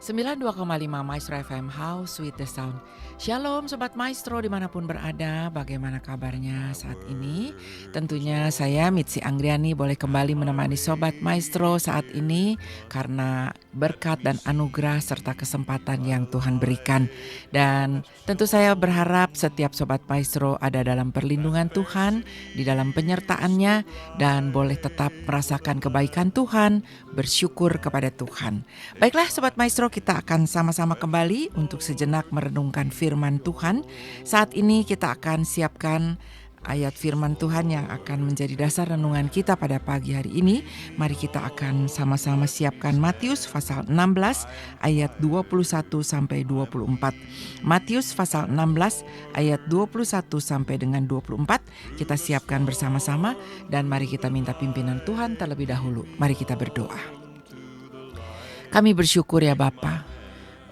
92,5 Maestro FM House with the Sound. Shalom Sobat Maestro dimanapun berada, bagaimana kabarnya saat ini? Tentunya saya Mitzi Anggriani boleh kembali menemani Sobat Maestro saat ini karena berkat dan anugerah serta kesempatan yang Tuhan berikan. Dan tentu saya berharap setiap Sobat Maestro ada dalam perlindungan Tuhan, di dalam penyertaannya, dan boleh tetap merasakan kebaikan Tuhan, bersyukur kepada Tuhan. Baiklah Sobat Maestro, kita akan sama-sama kembali untuk sejenak merenungkan firman Tuhan. Saat ini kita akan siapkan ayat firman Tuhan yang akan menjadi dasar renungan kita pada pagi hari ini. Mari kita akan sama-sama siapkan Matius pasal 16 ayat 21 sampai 24. Matius pasal 16 ayat 21 sampai dengan 24. Kita siapkan bersama-sama dan mari kita minta pimpinan Tuhan terlebih dahulu. Mari kita berdoa. Kami bersyukur ya Bapa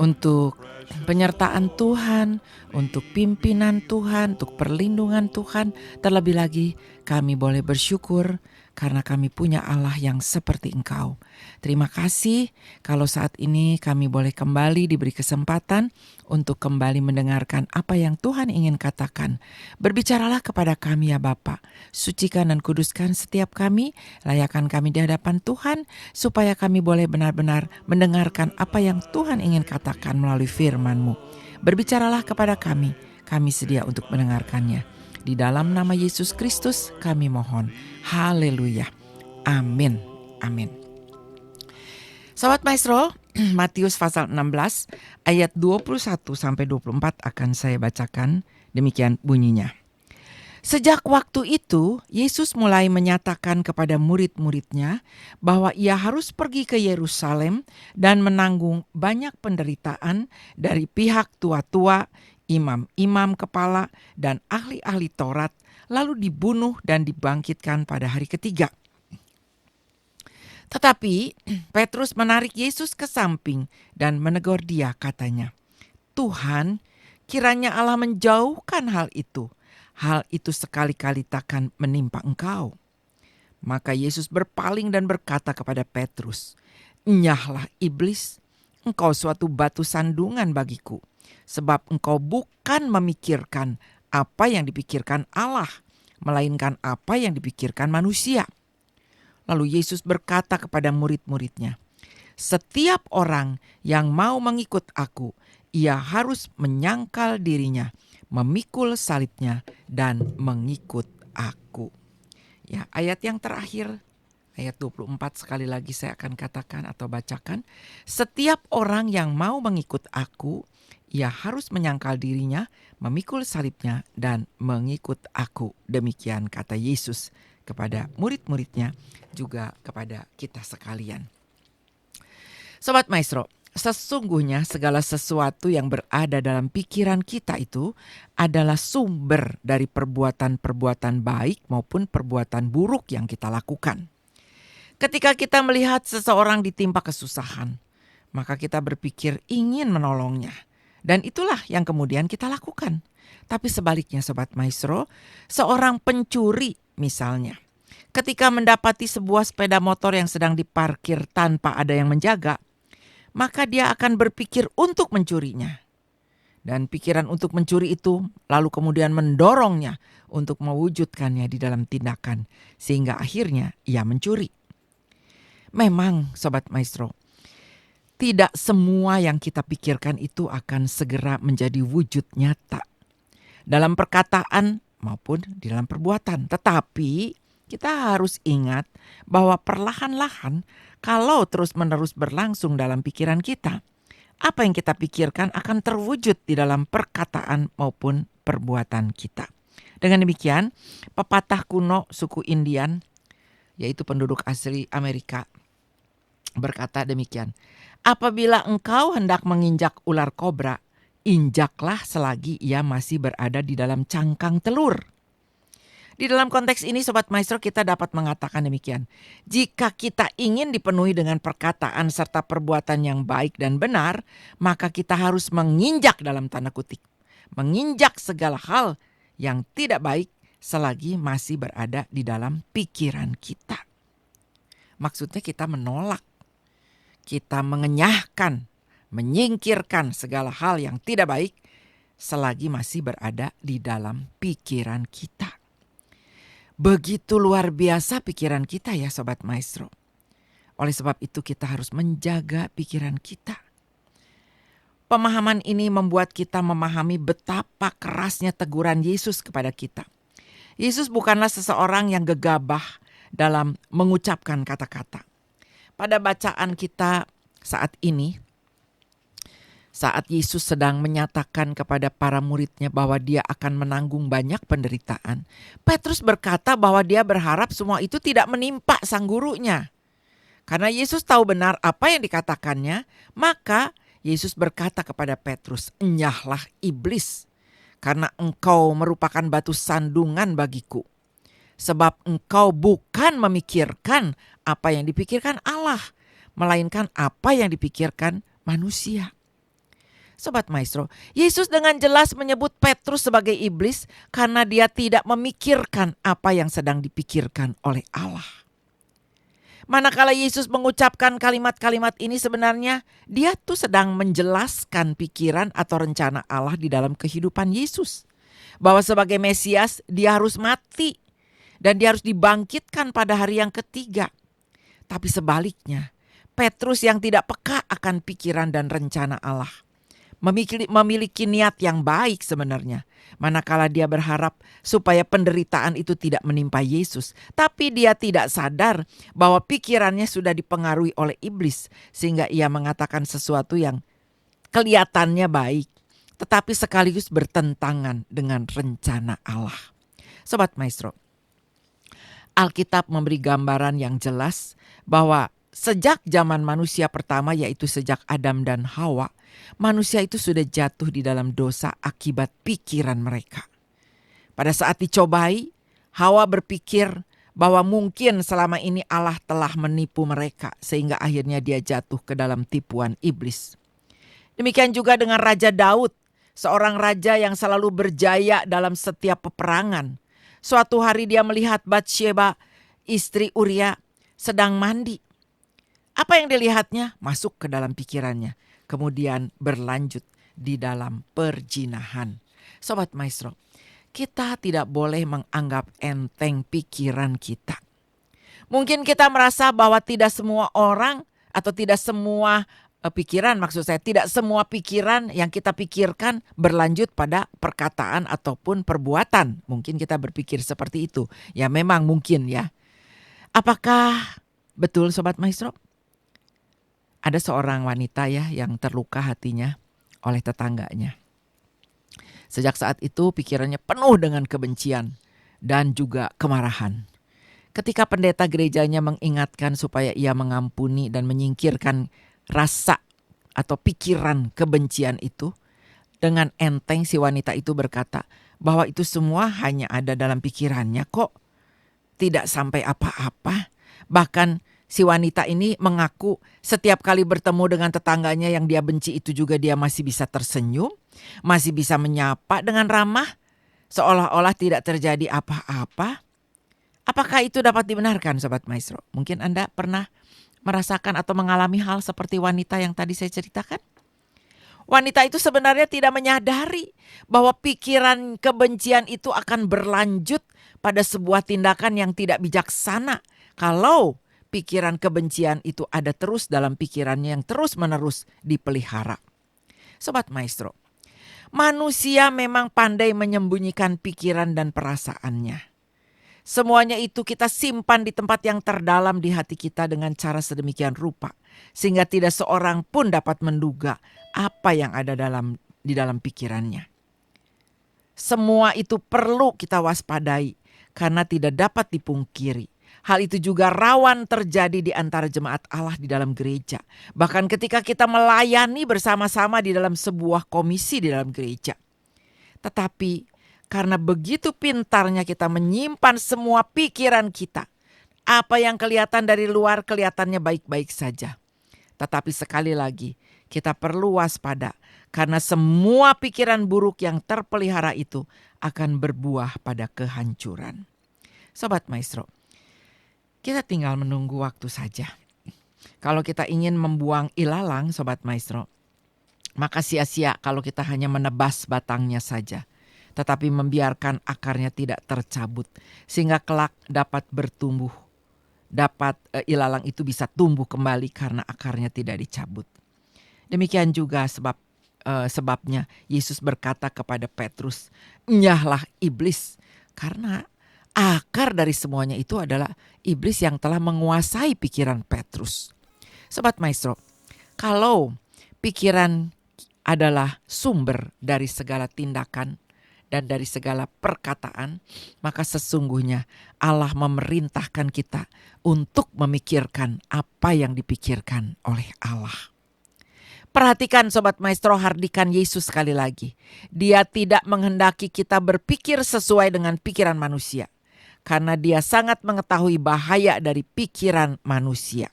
untuk penyertaan Tuhan, untuk pimpinan Tuhan, untuk perlindungan Tuhan. Terlebih lagi kami boleh bersyukur karena kami punya Allah yang seperti Engkau. Terima kasih kalau saat ini kami boleh kembali diberi kesempatan untuk kembali mendengarkan apa yang Tuhan ingin katakan. Berbicaralah kepada kami ya Bapa, sucikan dan kuduskan setiap kami, layakkan kami di hadapan Tuhan, supaya kami boleh benar-benar mendengarkan apa yang Tuhan ingin katakan melalui firman-Mu. Berbicaralah kepada kami sedia untuk mendengarkannya. Di dalam nama Yesus Kristus kami mohon. Haleluya. Amin. Amin. Sobat Maestro, Matius pasal 16 ayat 21 sampai 24 akan saya bacakan. Demikian bunyinya. Sejak waktu itu, Yesus mulai menyatakan kepada murid-muridnya bahwa ia harus pergi ke Yerusalem dan menanggung banyak penderitaan dari pihak tua-tua, imam-imam kepala, dan ahli-ahli Taurat, lalu dibunuh dan dibangkitkan pada hari ketiga. Tetapi Petrus menarik Yesus ke samping dan menegur dia, katanya, "Tuhan, kiranya Allah menjauhkan hal itu. Hal itu sekali-kali takkan menimpa Engkau." Maka Yesus berpaling dan berkata kepada Petrus, "Enyahlah iblis, engkau suatu batu sandungan bagiku. Sebab engkau bukan memikirkan apa yang dipikirkan Allah, melainkan apa yang dipikirkan manusia." Lalu Yesus berkata kepada murid-muridnya, "Setiap orang yang mau mengikut aku, ia harus menyangkal dirinya, memikul salibnya, dan mengikut aku." Ya, ayat yang terakhir, ayat 24 sekali lagi saya akan katakan atau bacakan. Setiap orang yang mau mengikut aku, ia harus menyangkal dirinya, memikul salibnya, dan mengikut aku. Demikian kata Yesus kepada murid-muridnya, juga kepada kita sekalian. Sobat Maestro, sesungguhnya segala sesuatu yang berada dalam pikiran kita itu adalah sumber dari perbuatan-perbuatan baik maupun perbuatan buruk yang kita lakukan. Ketika kita melihat seseorang ditimpa kesusahan, maka kita berpikir ingin menolongnya. Dan itulah yang kemudian kita lakukan. Tapi sebaliknya Sobat Maestro, seorang pencuri misalnya, ketika mendapati sebuah sepeda motor yang sedang diparkir tanpa ada yang menjaga, maka dia akan berpikir untuk mencurinya. Dan pikiran untuk mencuri itu lalu kemudian mendorongnya untuk mewujudkannya di dalam tindakan, sehingga akhirnya ia mencuri. Memang Sobat Maestro, tidak semua yang kita pikirkan itu akan segera menjadi wujud nyata dalam perkataan maupun di dalam perbuatan. Tetapi kita harus ingat bahwa perlahan-lahan kalau terus-menerus berlangsung dalam pikiran kita, apa yang kita pikirkan akan terwujud di dalam perkataan maupun perbuatan kita. Dengan demikian, pepatah kuno suku Indian, yaitu penduduk asli Amerika, berkata demikian, "Apabila engkau hendak menginjak ular kobra, injaklah selagi ia masih berada di dalam cangkang telur." Di dalam konteks ini Sobat Maestro, kita dapat mengatakan demikian. Jika kita ingin dipenuhi dengan perkataan serta perbuatan yang baik dan benar, maka kita harus menginjak dalam tanda kutip. Menginjak segala hal yang tidak baik selagi masih berada di dalam pikiran kita. Maksudnya kita menolak, kita mengenyahkan menyingkirkan segala hal yang tidak baik selagi masih berada di dalam pikiran kita. Begitu luar biasa pikiran kita ya Sobat Maestro. Oleh sebab itu kita harus menjaga pikiran kita. Pemahaman ini membuat kita memahami betapa kerasnya teguran Yesus kepada kita. Yesus bukanlah seseorang yang gegabah dalam mengucapkan kata-kata. Pada bacaan kita saat ini, saat Yesus sedang menyatakan kepada para muridnya bahwa dia akan menanggung banyak penderitaan, Petrus berkata bahwa dia berharap semua itu tidak menimpa sang gurunya. Karena Yesus tahu benar apa yang dikatakannya, maka Yesus berkata kepada Petrus, "Enyahlah iblis, karena engkau merupakan batu sandungan bagiku. Sebab engkau bukan memikirkan apa yang dipikirkan Allah, melainkan apa yang dipikirkan manusia." Sobat Maestro, Yesus dengan jelas menyebut Petrus sebagai iblis karena dia tidak memikirkan apa yang sedang dipikirkan oleh Allah. Manakala Yesus mengucapkan kalimat-kalimat ini sebenarnya dia tuh sedang menjelaskan pikiran atau rencana Allah di dalam kehidupan Yesus. Bahwa sebagai Mesias dia harus mati dan dia harus dibangkitkan pada hari yang ketiga. Tapi sebaliknya, Petrus yang tidak peka akan pikiran dan rencana Allah memiliki niat yang baik sebenarnya. Manakala dia berharap supaya penderitaan itu tidak menimpa Yesus. Tapi dia tidak sadar bahwa pikirannya sudah dipengaruhi oleh iblis. Sehingga ia mengatakan sesuatu yang kelihatannya baik. Tetapi sekaligus bertentangan dengan rencana Allah. Sobat Maestro, Alkitab memberi gambaran yang jelas bahwa sejak zaman manusia pertama, yaitu sejak Adam dan Hawa, manusia itu sudah jatuh di dalam dosa akibat pikiran mereka. Pada saat dicobai, Hawa berpikir bahwa mungkin selama ini Allah telah menipu mereka sehingga akhirnya dia jatuh ke dalam tipuan iblis. Demikian juga dengan Raja Daud, seorang raja yang selalu berjaya dalam setiap peperangan. Suatu hari dia melihat Batsheba, istri Uria, sedang mandi. Apa yang dilihatnya masuk ke dalam pikirannya. Kemudian berlanjut di dalam perzinahan. Sobat Maestro, kita tidak boleh menganggap enteng pikiran kita. Mungkin kita merasa bahwa tidak semua orang atau tidak semua pikiran, maksud saya tidak semua pikiran yang kita pikirkan berlanjut pada perkataan ataupun perbuatan. Mungkin kita berpikir seperti itu. Ya memang mungkin ya. Apakah betul Sobat Maestro? Ada seorang wanita ya yang terluka hatinya oleh tetangganya. Sejak saat itu pikirannya penuh dengan kebencian dan juga kemarahan. Ketika pendeta gerejanya mengingatkan supaya ia mengampuni dan menyingkirkan rasa atau pikiran kebencian itu, dengan enteng si wanita itu berkata bahwa itu semua hanya ada dalam pikirannya kok. Tidak sampai apa-apa. Bahkan si wanita ini mengaku setiap kali bertemu dengan tetangganya yang dia benci itu juga dia masih bisa tersenyum, masih bisa menyapa dengan ramah, seolah-olah tidak terjadi apa-apa. Apakah itu dapat dibenarkan Sobat Maestro? Mungkin Anda pernah merasakan atau mengalami hal seperti wanita yang tadi saya ceritakan? Wanita itu sebenarnya tidak menyadari bahwa pikiran kebencian itu akan berlanjut pada sebuah tindakan yang tidak bijaksana. Kalau pikiran kebencian itu ada terus dalam pikirannya yang terus-menerus dipelihara. Sobat Maestro, manusia memang pandai menyembunyikan pikiran dan perasaannya. Semuanya itu kita simpan di tempat yang terdalam di hati kita dengan cara sedemikian rupa. Sehingga tidak seorang pun dapat menduga apa yang ada di dalam pikirannya. Semua itu perlu kita waspadai karena tidak dapat dipungkiri. Hal itu juga rawan terjadi di antara jemaat Allah di dalam gereja. Bahkan ketika kita melayani bersama-sama di dalam sebuah komisi di dalam gereja. Tetapi karena begitu pintarnya kita menyimpan semua pikiran kita. Apa yang kelihatan dari luar kelihatannya baik-baik saja. Tetapi sekali lagi kita perlu waspada. Karena semua pikiran buruk yang terpelihara itu akan berbuah pada kehancuran. Sobat Maestro, kita tinggal menunggu waktu saja. Kalau kita ingin membuang ilalang Sobat Maestro, Maka sia-sia kalau kita hanya menebas batangnya saja, tetapi membiarkan akarnya tidak tercabut, sehingga kelak dapat bertumbuh. Ilalang itu bisa tumbuh kembali karena akarnya tidak dicabut. Demikian juga sebabnya Yesus berkata kepada Petrus, "Enyahlah iblis," karena akar dari semuanya itu adalah iblis yang telah menguasai pikiran Petrus. Sobat Maestro, kalau pikiran adalah sumber dari segala tindakan dan dari segala perkataan, maka sesungguhnya Allah memerintahkan kita untuk memikirkan apa yang dipikirkan oleh Allah. Perhatikan Sobat Maestro, hardikan Yesus sekali lagi. Dia tidak menghendaki kita berpikir sesuai dengan pikiran manusia, karena dia sangat mengetahui bahaya dari pikiran manusia.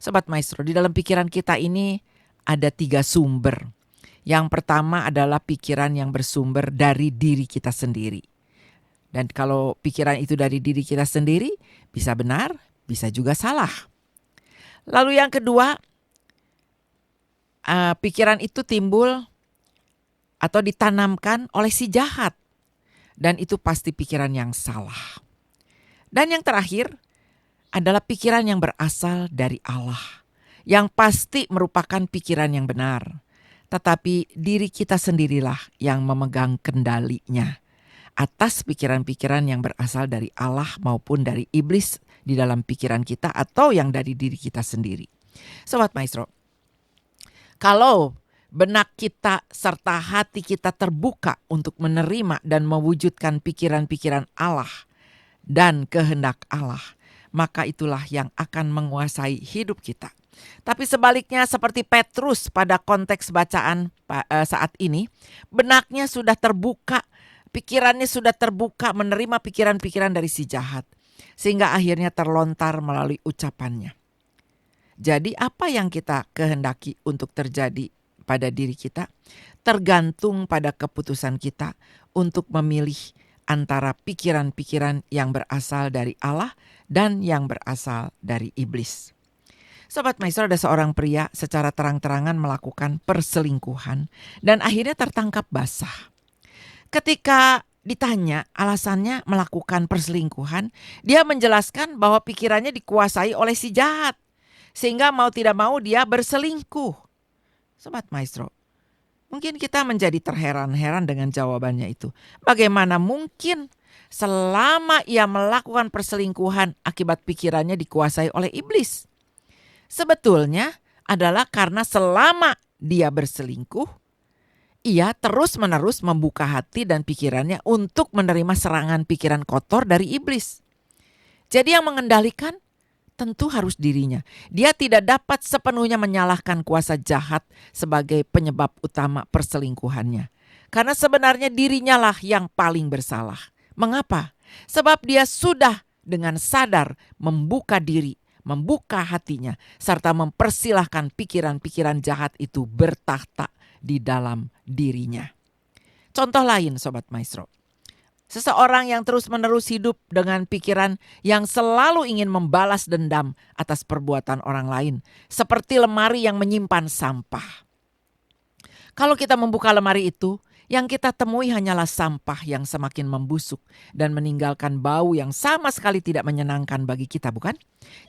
Sobat Maestro, di dalam pikiran kita ini ada 3 sumber. Yang pertama adalah pikiran yang bersumber dari diri kita sendiri. Dan kalau pikiran itu dari diri kita sendiri, bisa benar, bisa juga salah. Lalu yang kedua, pikiran itu timbul atau ditanamkan oleh si jahat. Dan itu pasti pikiran yang salah. Dan yang terakhir adalah pikiran yang berasal dari Allah, yang pasti merupakan pikiran yang benar. Tetapi diri kita sendirilah yang memegang kendalinya atas pikiran-pikiran yang berasal dari Allah maupun dari iblis di dalam pikiran kita atau yang dari diri kita sendiri. Sobat Maestro, kalau benak kita serta hati kita terbuka untuk menerima dan mewujudkan pikiran-pikiran Allah dan kehendak Allah, maka itulah yang akan menguasai hidup kita. Tapi sebaliknya seperti Petrus pada konteks bacaan saat ini, benaknya sudah terbuka, pikirannya sudah terbuka menerima pikiran-pikiran dari si jahat, sehingga akhirnya terlontar melalui ucapannya. Jadi apa yang kita kehendaki untuk terjadi pada diri kita tergantung pada keputusan kita untuk memilih antara pikiran-pikiran yang berasal dari Allah dan yang berasal dari iblis. Sobat Maestro, ada seorang pria secara terang-terangan melakukan perselingkuhan dan akhirnya tertangkap basah. Ketika ditanya alasannya melakukan perselingkuhan, dia menjelaskan bahwa pikirannya dikuasai oleh si jahat, sehingga mau tidak mau dia berselingkuh. Sobat Maestro, mungkin kita menjadi terheran-heran dengan jawabannya itu. Bagaimana mungkin selama ia melakukan perselingkuhan akibat pikirannya dikuasai oleh iblis? Sebetulnya adalah karena selama dia berselingkuh, ia terus-menerus membuka hati dan pikirannya untuk menerima serangan pikiran kotor dari iblis. Jadi yang mengendalikan tentu harus dirinya. Dia tidak dapat sepenuhnya menyalahkan kuasa jahat sebagai penyebab utama perselingkuhannya. Karena sebenarnya dirinya lah yang paling bersalah. Mengapa? Sebab dia sudah dengan sadar membuka diri, membuka hatinya, serta mempersilahkan pikiran-pikiran jahat itu bertahta di dalam dirinya. Contoh lain Sobat Maestro, seseorang yang terus-menerus hidup dengan pikiran yang selalu ingin membalas dendam atas perbuatan orang lain, seperti lemari yang menyimpan sampah. Kalau kita membuka lemari itu, yang kita temui hanyalah sampah yang semakin membusuk dan meninggalkan bau yang sama sekali tidak menyenangkan bagi kita, bukan?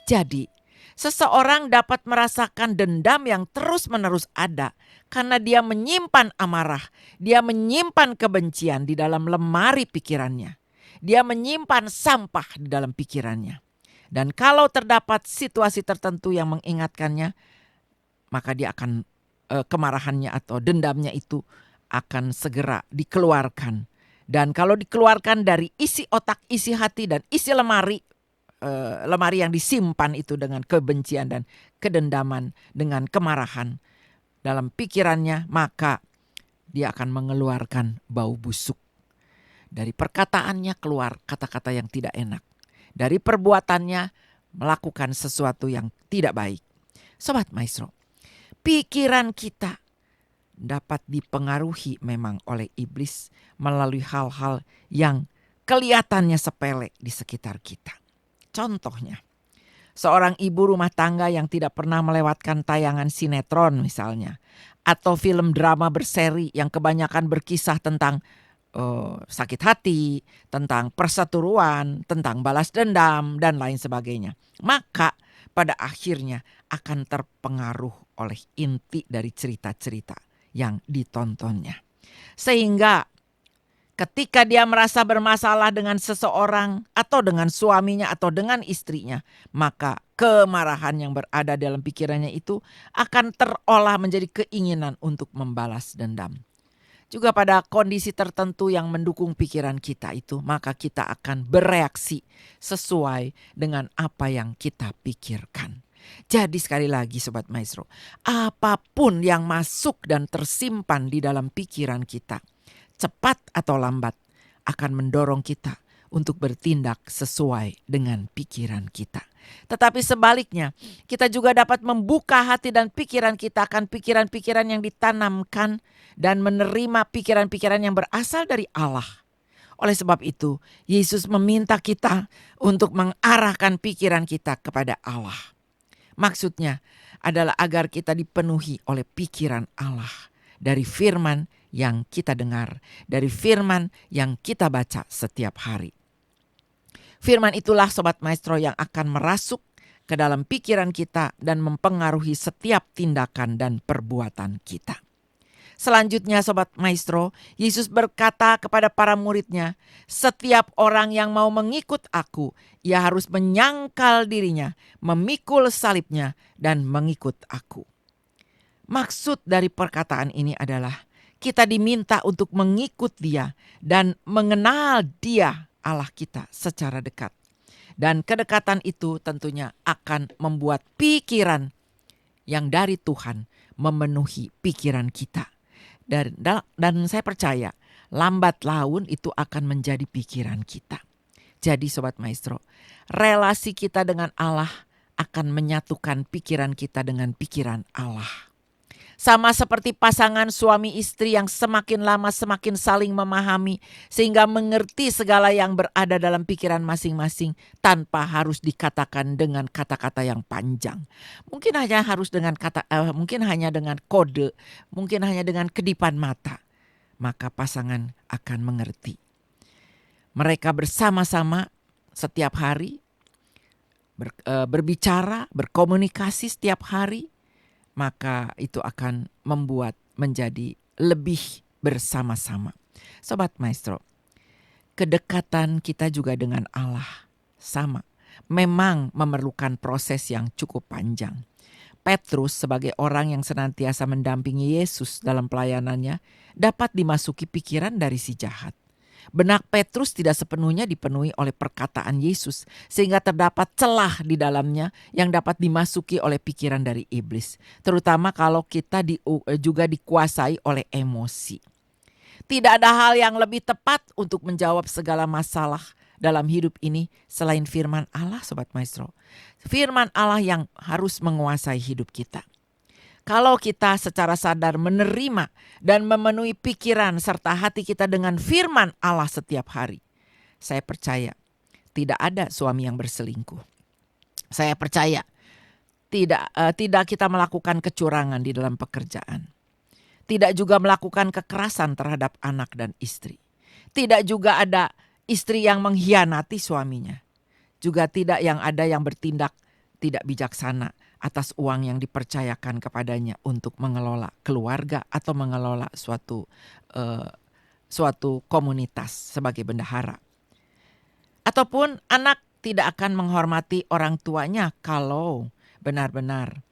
Jadi, seseorang dapat merasakan dendam yang terus-menerus ada karena dia menyimpan amarah, dia menyimpan kebencian di dalam lemari pikirannya. Dia menyimpan sampah di dalam pikirannya. Dan kalau terdapat situasi tertentu yang mengingatkannya, maka dia akan kemarahannya atau dendamnya itu akan segera dikeluarkan. Dan kalau dikeluarkan dari isi otak, isi hati, dan isi lemari yang disimpan itu dengan kebencian dan kedendaman, dengan kemarahan dalam pikirannya, maka dia akan mengeluarkan bau busuk. Dari perkataannya keluar kata-kata yang tidak enak. Dari perbuatannya melakukan sesuatu yang tidak baik. Sobat Maestro, pikiran kita dapat dipengaruhi memang oleh iblis melalui hal-hal yang kelihatannya sepele di sekitar kita. Contohnya, seorang ibu rumah tangga yang tidak pernah melewatkan tayangan sinetron misalnya, atau film drama berseri yang kebanyakan berkisah tentang sakit hati, tentang perseteruan, tentang balas dendam, dan lain sebagainya. Maka pada akhirnya akan terpengaruh oleh inti dari cerita-cerita yang ditontonnya. Sehingga ketika dia merasa bermasalah dengan seseorang atau dengan suaminya atau dengan istrinya, maka kemarahan yang berada dalam pikirannya itu akan terolah menjadi keinginan untuk membalas dendam. Juga pada kondisi tertentu yang mendukung pikiran kita itu, maka kita akan bereaksi sesuai dengan apa yang kita pikirkan. Jadi sekali lagi Sobat Maestro, apapun yang masuk dan tersimpan di dalam pikiran kita, cepat atau lambat akan mendorong kita untuk bertindak sesuai dengan pikiran kita. Tetapi sebaliknya, kita juga dapat membuka hati dan pikiran kita akan pikiran-pikiran yang ditanamkan dan menerima pikiran-pikiran yang berasal dari Allah. Oleh sebab itu, Yesus meminta kita untuk mengarahkan pikiran kita kepada Allah. Maksudnya adalah agar kita dipenuhi oleh pikiran Allah dari firman yang kita dengar, dari firman yang kita baca setiap hari. Firman itulah Sobat Maestro yang akan merasuk ke dalam pikiran kita dan mempengaruhi setiap tindakan dan perbuatan kita. Selanjutnya Sobat Maestro, Yesus berkata kepada para muridnya, setiap orang yang mau mengikut aku, ia harus menyangkal dirinya, memikul salibnya, dan mengikut aku. Maksud dari perkataan ini adalah kita diminta untuk mengikut Dia dan mengenal Dia Allah kita secara dekat. Dan kedekatan itu tentunya akan membuat pikiran yang dari Tuhan memenuhi pikiran kita. Dan saya percaya lambat laun itu akan menjadi pikiran kita. Jadi Sobat Maestro, relasi kita dengan Allah akan menyatukan pikiran kita dengan pikiran Allah. Sama seperti pasangan suami istri yang semakin lama semakin saling memahami sehingga mengerti segala yang berada dalam pikiran masing-masing tanpa harus dikatakan dengan kata-kata yang panjang. Mungkin hanya dengan kode, mungkin hanya dengan kedipan mata. Maka pasangan akan mengerti. Mereka bersama-sama setiap hari berbicara, berkomunikasi setiap hari. Maka itu akan membuat menjadi lebih bersama-sama. Sobat Maestro, kedekatan kita juga dengan Allah sama. Memang memerlukan proses yang cukup panjang. Petrus sebagai orang yang senantiasa mendampingi Yesus dalam pelayanannya dapat dimasuki pikiran dari si jahat. Benak Petrus tidak sepenuhnya dipenuhi oleh perkataan Yesus sehingga terdapat celah di dalamnya yang dapat dimasuki oleh pikiran dari iblis. Terutama kalau kita juga dikuasai oleh emosi. Tidak ada hal yang lebih tepat untuk menjawab segala masalah dalam hidup ini selain firman Allah Sobat Maestro. Firman Allah yang harus menguasai hidup kita. Kalau kita secara sadar menerima dan memenuhi pikiran serta hati kita dengan firman Allah setiap hari, saya percaya tidak ada suami yang berselingkuh. Saya percaya tidak kita melakukan kecurangan di dalam pekerjaan. Tidak juga melakukan kekerasan terhadap anak dan istri. Tidak juga ada istri yang mengkhianati suaminya. Juga tidak yang bertindak tidak bijaksana atas uang yang dipercayakan kepadanya untuk mengelola keluarga atau mengelola suatu komunitas sebagai bendahara. Ataupun anak tidak akan menghormati orang tuanya kalau benar-benar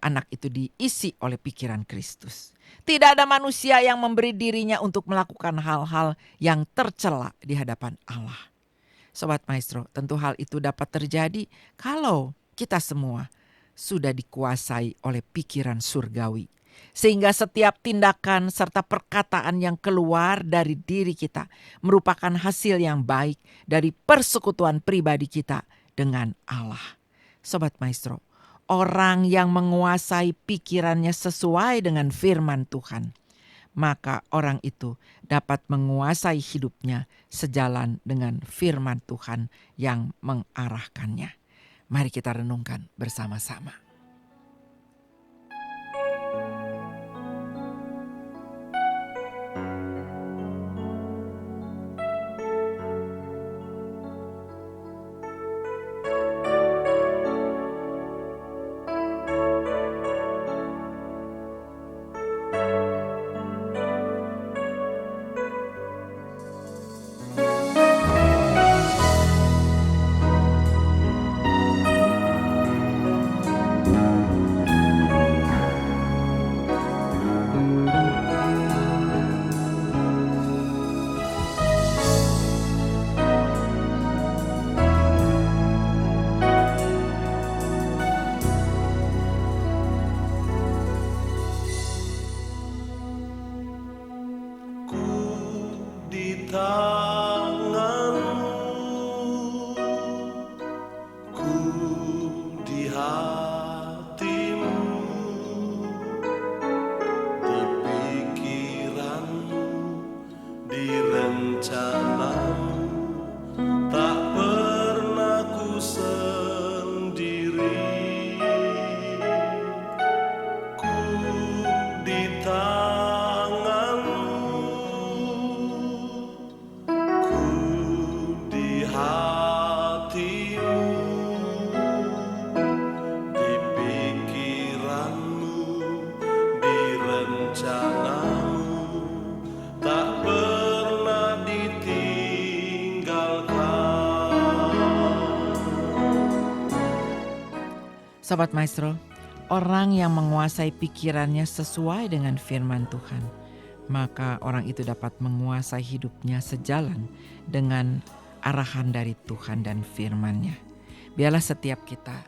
anak itu diisi oleh pikiran Kristus. Tidak ada manusia yang memberi dirinya untuk melakukan hal-hal yang tercela di hadapan Allah. Sobat Maestro, tentu hal itu dapat terjadi kalau kita semua sudah dikuasai oleh pikiran surgawi. Sehingga setiap tindakan serta perkataan yang keluar dari diri kita merupakan hasil yang baik dari persekutuan pribadi kita dengan Allah. Sobat Maestro, orang yang menguasai pikirannya sesuai dengan firman Tuhan, maka orang itu dapat menguasai hidupnya sejalan dengan firman Tuhan yang mengarahkannya. Mari kita renungkan bersama-sama. tanganmu, ku di hatimu, di pikiranmu, di rencanamu, tak pernah ku sendiri. Ku di tanganmu, ku di hatimu, di pikiranmu, di rencanamu, tak pernah ditinggalkan. Sobat Maestro, orang yang menguasai pikirannya sesuai dengan firman Tuhan, maka orang itu dapat menguasai hidupnya sejalan dengan arahan dari Tuhan dan firman-Nya. Biarlah setiap kita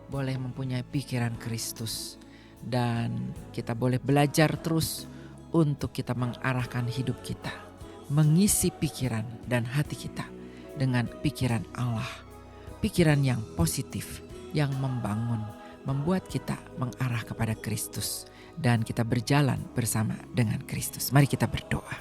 boleh mempunyai pikiran Kristus dan kita boleh belajar terus untuk kita mengarahkan hidup kita, mengisi pikiran dan hati kita dengan pikiran Allah, pikiran yang positif, yang membangun, membuat kita mengarah kepada Kristus dan kita berjalan bersama dengan Kristus. Mari kita berdoa.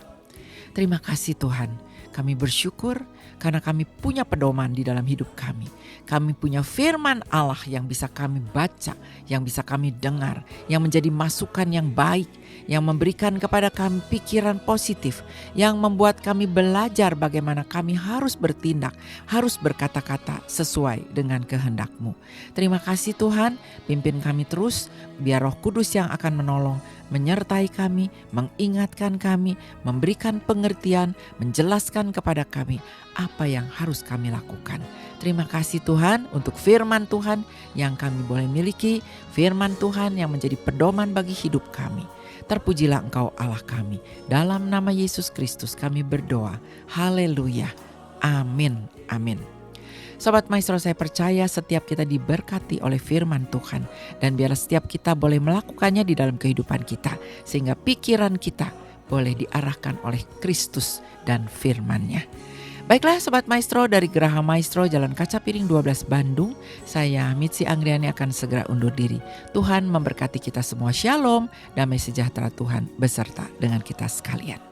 Terima kasih Tuhan, kami bersyukur karena kami punya pedoman di dalam hidup kami. Kami punya firman Allah yang bisa kami baca, yang bisa kami dengar, yang menjadi masukan yang baik, yang memberikan kepada kami pikiran positif, yang membuat kami belajar bagaimana kami harus bertindak, harus berkata-kata sesuai dengan kehendak-Mu. Terima kasih Tuhan, pimpin kami terus, biar Roh Kudus yang akan menolong, menyertai kami, mengingatkan kami, memberikan pengertian, menjelaskan kepada kami apa yang harus kami lakukan. Terima kasih Tuhan untuk firman Tuhan yang kami boleh miliki, firman Tuhan yang menjadi pedoman bagi hidup kami. Terpujilah Engkau Allah kami. Dalam nama Yesus Kristus kami berdoa. Haleluya. Amin. Amin. Sobat Maestro, saya percaya setiap kita diberkati oleh firman Tuhan. Dan biarlah setiap kita boleh melakukannya di dalam kehidupan kita. Sehingga pikiran kita boleh diarahkan oleh Kristus dan firman-Nya. Baiklah Sobat Maestro, dari Geraha Maestro Jalan Kaca Piring 12 Bandung, saya Mitzi Anggriani akan segera undur diri. Tuhan memberkati kita semua. Shalom, damai sejahtera Tuhan beserta dengan kita sekalian.